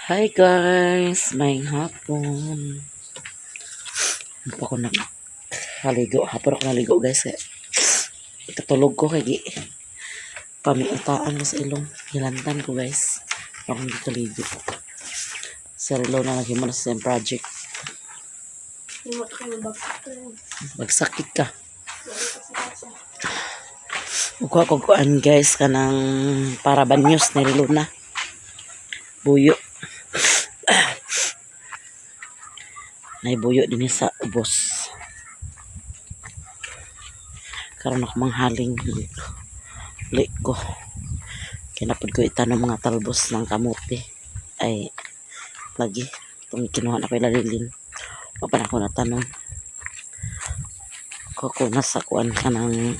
Hi guys, may hapon. Hindi pa ako nakaligo. Hapon ako naligo guys. Katulog ko kay pamiutaan ko sa ilong. Hilantan ko guys. Ako hindi kaligo. Sarilo na naghimo na sa same project. Magsakit ka. Kuha ko kuan guys kanang para banyos nililo na. Buyo. Naibuyo din sa ubos. Karon ako manghaling lik ko. Kinapod ko itanong mga talbos ng kamote. Ay, lagi. Itong kinuha na ko ilalilin. Papan ako natanong. Kukunas sa kuan ka ng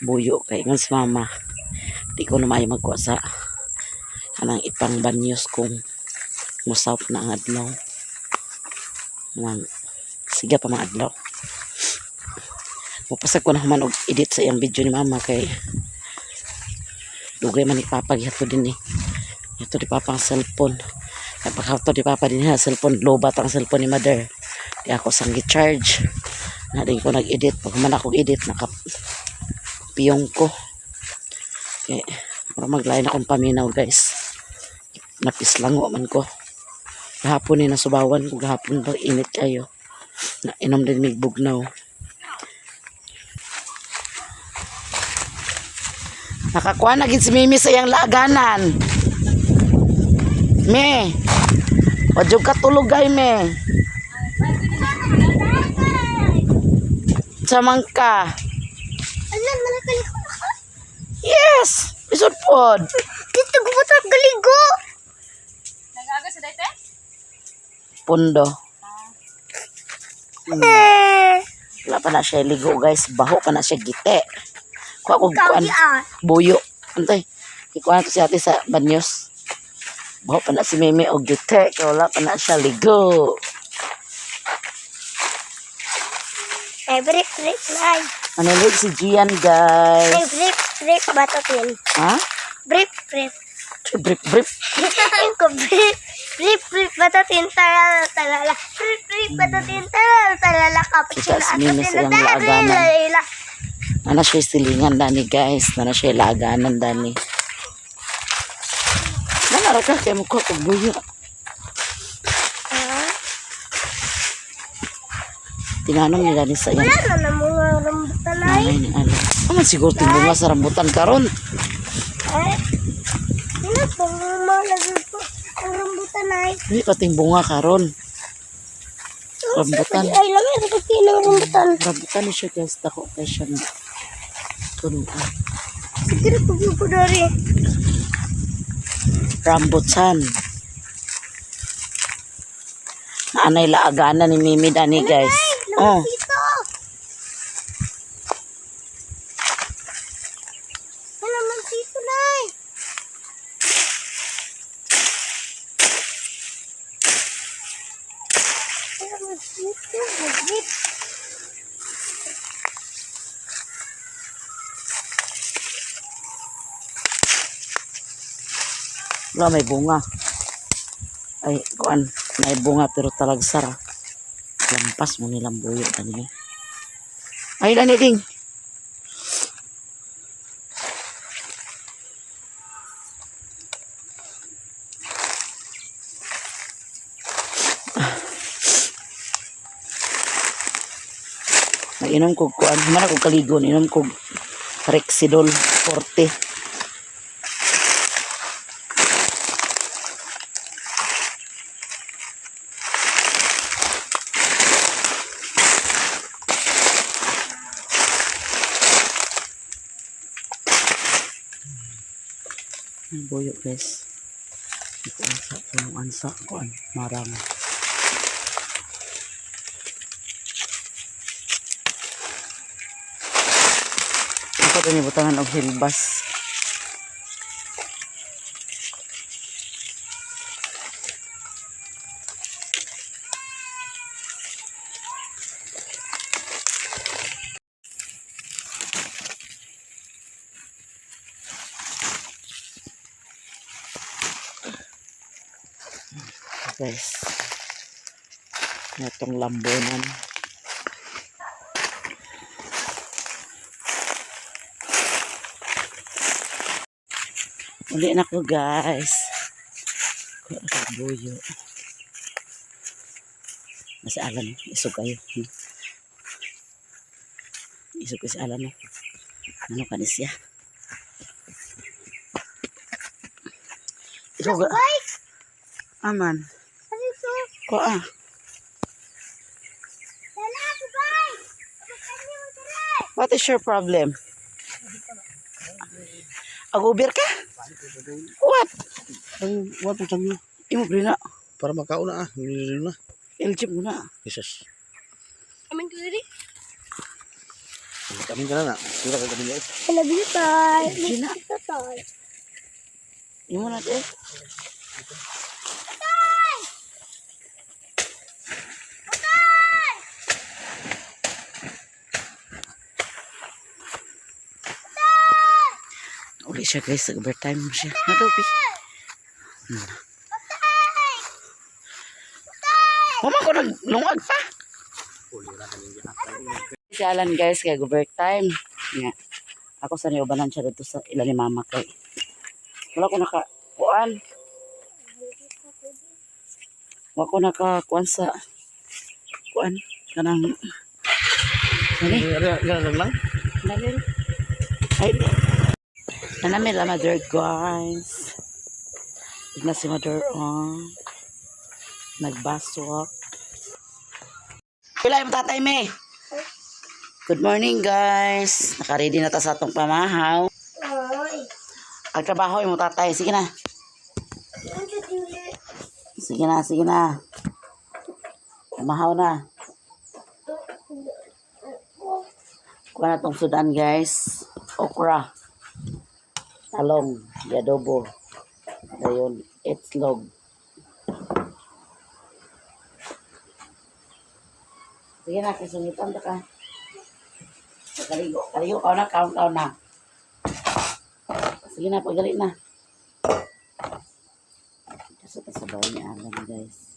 buyo. Kaya nga si mama, di ko na maayo magkuha sa kanang ipang banyos kung musap na ang adlaw. Sige pa mga adlaw. Mapasag ko na man og edit sa iyang video ni mama kay dugay man ni papa gihato din ito di papa ang cellphone. Napakato di papa din ha cellphone, lobat ang cellphone ni mother. Di ako sang gi-charge. Na din ko nag-edit pag man ako edit piyong ko. Okay, para maglain akong paminaw guys. Napislango man ko. Gahapon ni nasubawan ko gahapon pag init kayo. Na inom din mig bugnaw. Nakakuha na gid si Mimi sa iyang laaganan. Me. Wadyo ka tulog ay me. Samang ka. Alam, malakalik ko na ka. Yes. Isod pod. Dito gumatak galigo. Nag-aga sa dayte? Pundo. Wala pa na siya ligo guys. Baho pa na siya gite. Kuha ko kuan buyo. Antay. Ikuha ko si ate sa banyos. Baho pa na si Mimi og gite. Kaya wala pa na siya ligo. Ay, break, live. Manilig si Gian Ay, guys. break, batatin. Ha? Break. Brip brip. Ayun ko, break, batatin, talala. Break, batatin, talala. Kita si Mimi sa iyang laaganan. Nana siya silingan dani guys. Nana siya laaganan dani. Nanara ka kaya mo ko buyo. Tinanong niya dani sa iyang. Wala na mga rambutan ay. Ay, ni ano. Aman siguro timbunga sa rambutan karon. Ay, sino po malagay ko ang rambutan ay. Hindi pa timbunga karon. Rambutan. Ay, lamay ito kasi ng rambutan. Rambutan ni siya guys. Dako kay siya na. Tunuan. Sige, pagyo ko dari. Rambutan. Naanay laaganan ni Mimi dani guys. Oh. Dito. Ano man dito na eh. Ano man dito. Magrit. Wala may bunga. Ay, kuan, may bunga pero talagsar. Lampas mo nilang buyo kanina. Ay, dani ding. Inom ko kuan, mana ko kaligo, inom ko Rexidol 40. Buyo guys. Ito ansa kuan marang. Ako din butangan og hilbas. guys. Itong lambonan. Uli na ko guys. Kuha na ko buyo. Nasa alam, isog kayo. Isog ko sa alam. Ano ka siya? Ikaw ga? Aman. Ano ito? Kuha. Dala ako, guys! Kapag mo taray! What is your problem? Agubir ka? What? Ang wato sa niyo. Imo brina. Para makauna nililo na. Eljim muna. Jesus. Amin ko rin. Kami ka na. Sira ka kami guys. I love you, tay. Gina. Ito, tay. Imo na eh. Uli siya guys, overtime mo siya. Nadobi. Mama ko naglungag pa. Siyalan guys, kaya overtime. Nga. Ako sa niubanan siya dito sa ilan ni mama kay. Wala ko nakakuan. Wala ko nakakuan sa kuan. Kanang Nani? Yan lang. Nalil. Ay, nanami la mother guys. Tignan si mother nagbasok. Pila yung tatay me. Good morning guys. Nakaready na ta sa atong pamahaw. Ay. Ang trabaho yung tatay. Sige na. Ang dili. Sige na, sige na. Pamahaw na. Kuha na tong sudan guys. Okra. Talong. Adobo. Ayun. Itlog. Sige na, kisungitan ka. Kaligo. Kaligo ka na, kaon na. Sige na, pagalit na. Kasi pasabaw niya alam guys.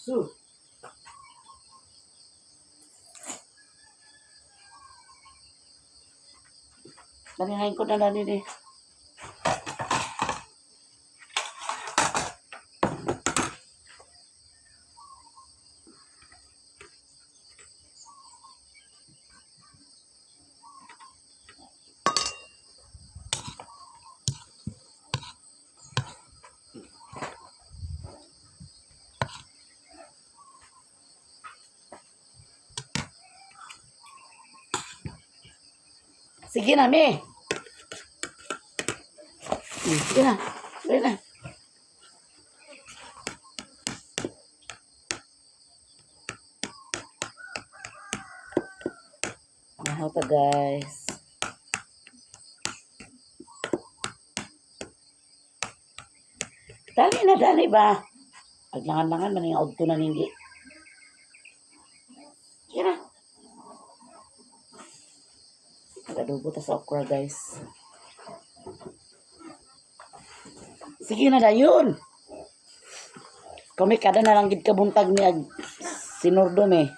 So, naninayin ko na din eh. Sige na, me. Sige na. Sige na. Mahaw ta, guys. Dali ba? Aglangan-langan man yung auto na hindi. Sige na. Adobo ta sa okra guys. Sige na dayon. Kami kada na lang gid ka buntag ni ag sinurdom eh.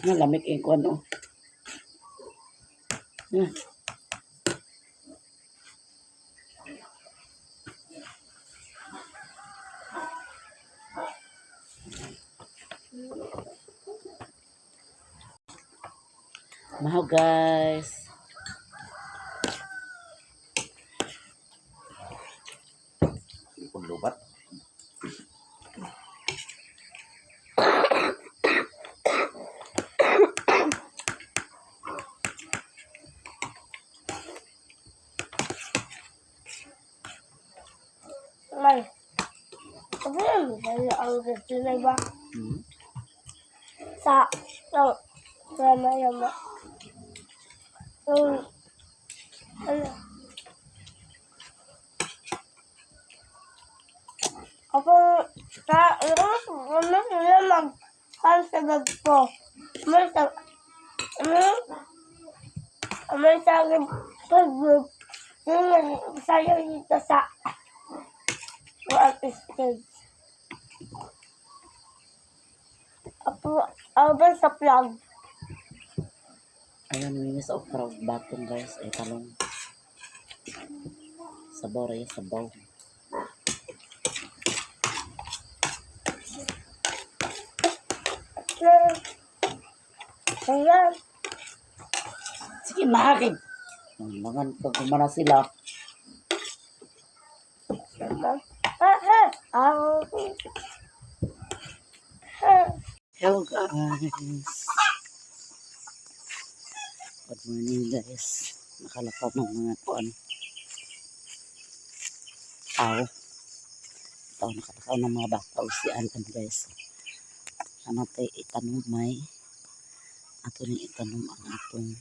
Lamig yung kuwan oh. Mahaw guys. Ipon lubat. Dahil ang gusto na iba Hmm. sa yama. Yung, ano, kapag ano sila mag-hansagad po. May sagad pag-group. Yung sayo dito sa what stage. Ako sa plug. Ayan, minis of crowd batong guys. Ay talong. Sabaw rin, sabaw. Ayan. Sige, mahagin. Mangan pag kumana sila. Hello guys. Good morning guys. Nakalapap ng mga kuan. Tao. Tao nakatakaw ng mga bata. Usian kan guys. Ano tayo itanong may. Ato ni itanong ang atong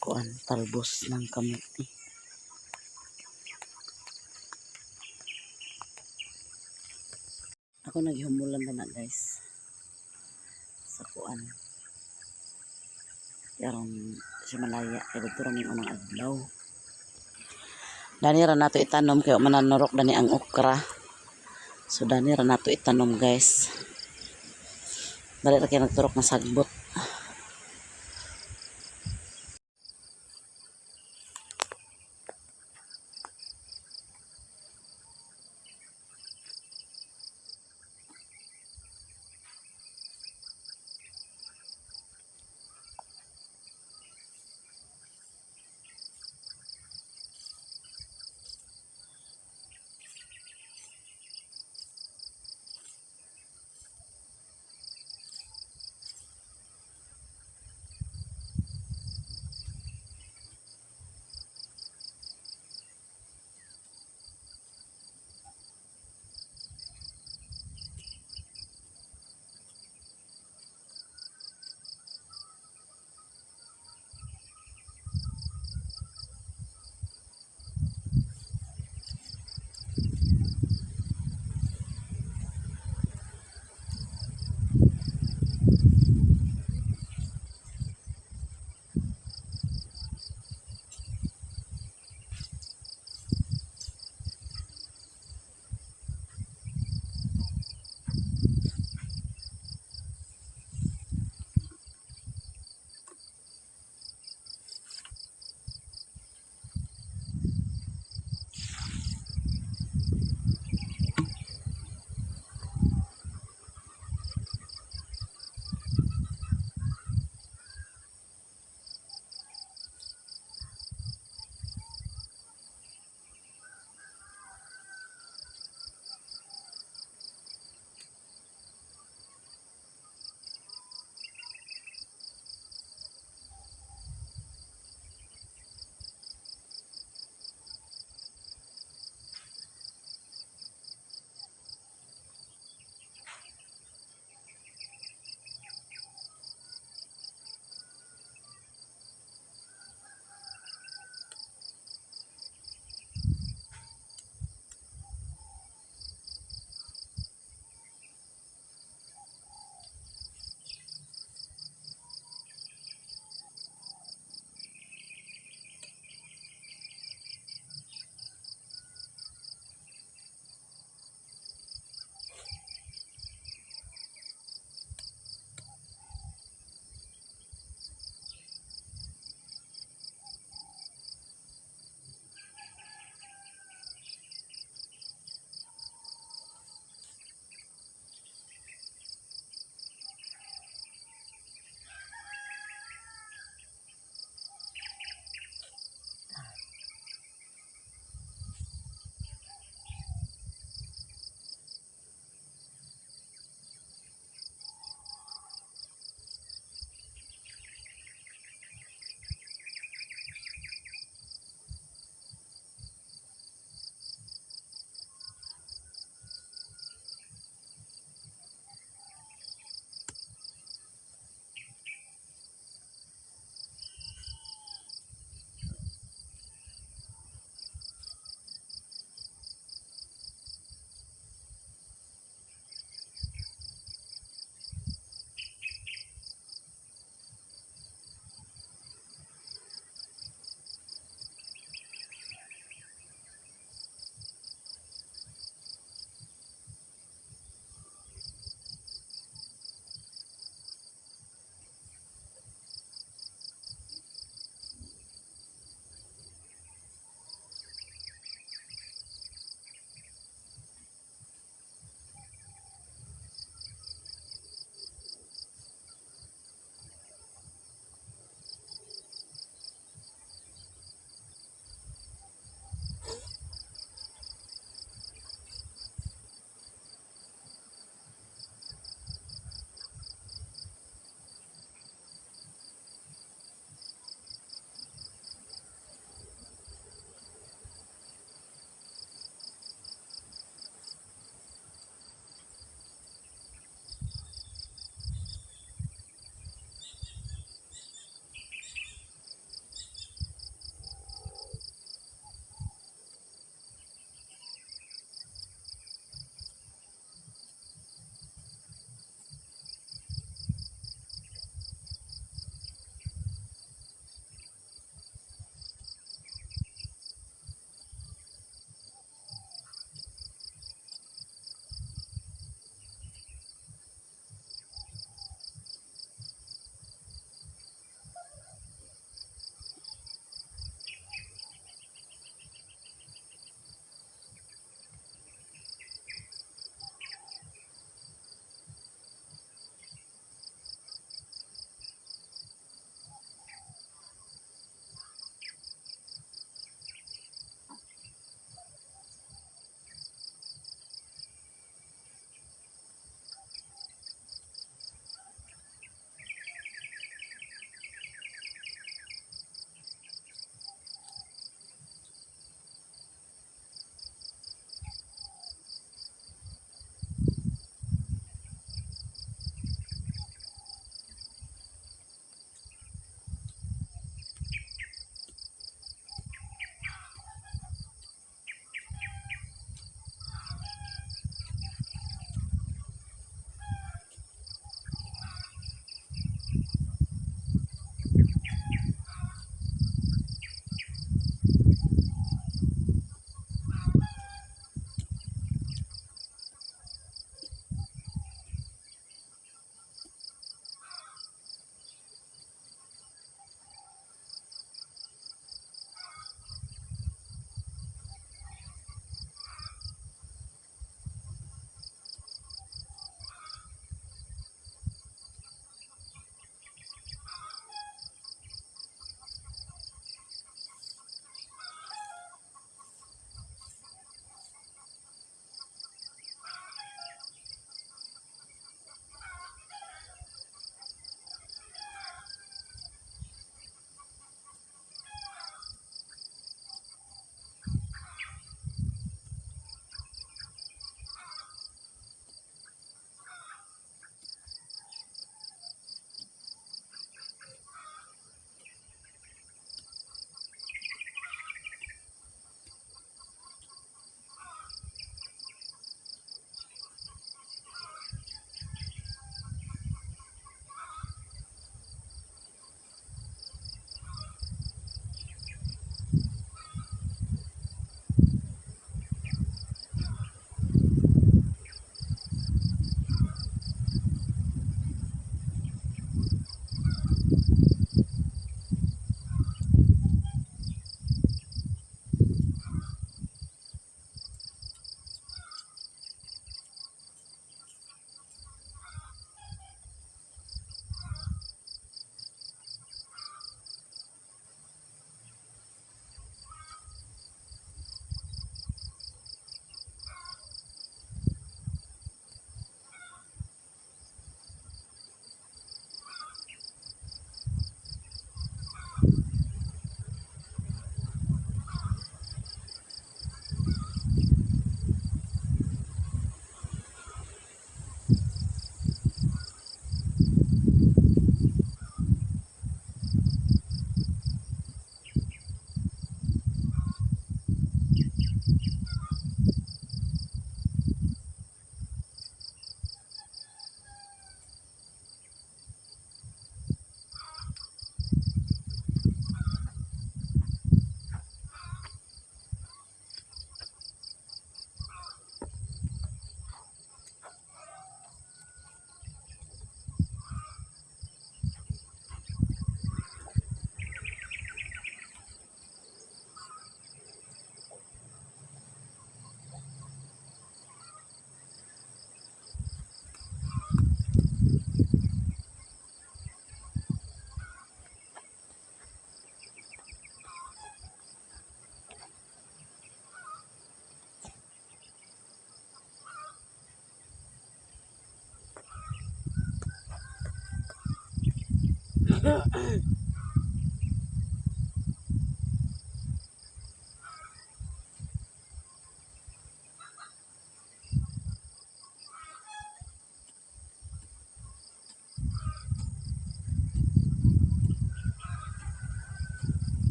kuan talbos ng kamuti. Ako naghihumulan na guys sa kuan. Yarong sa Malaya kay dito rin yung unang adlaw. Dani ra nato itanom kay mananurok dani ang okra. So dani ra nato itanom guys. Dali ra kay nagturok na sagbot.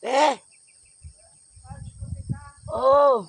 Eh. Oh.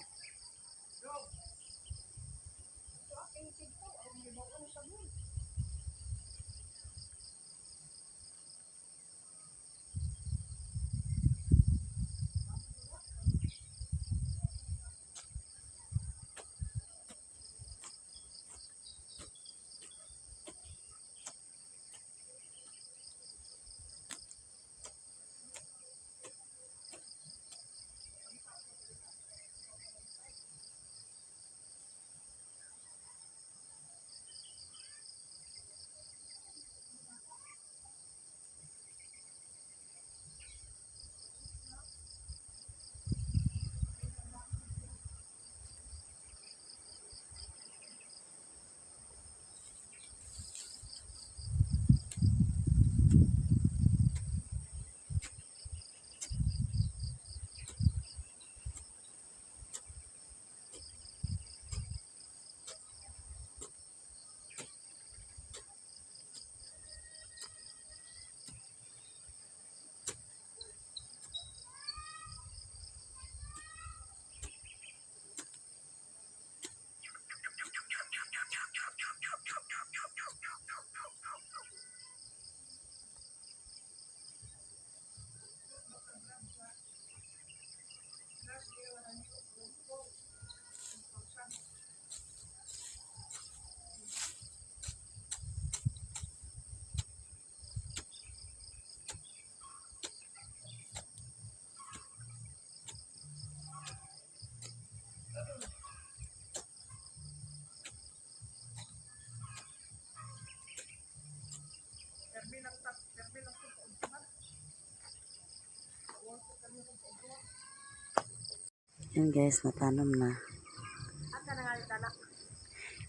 Yan guys, natanong na.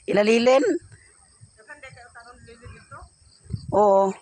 Ilalilin? Oo.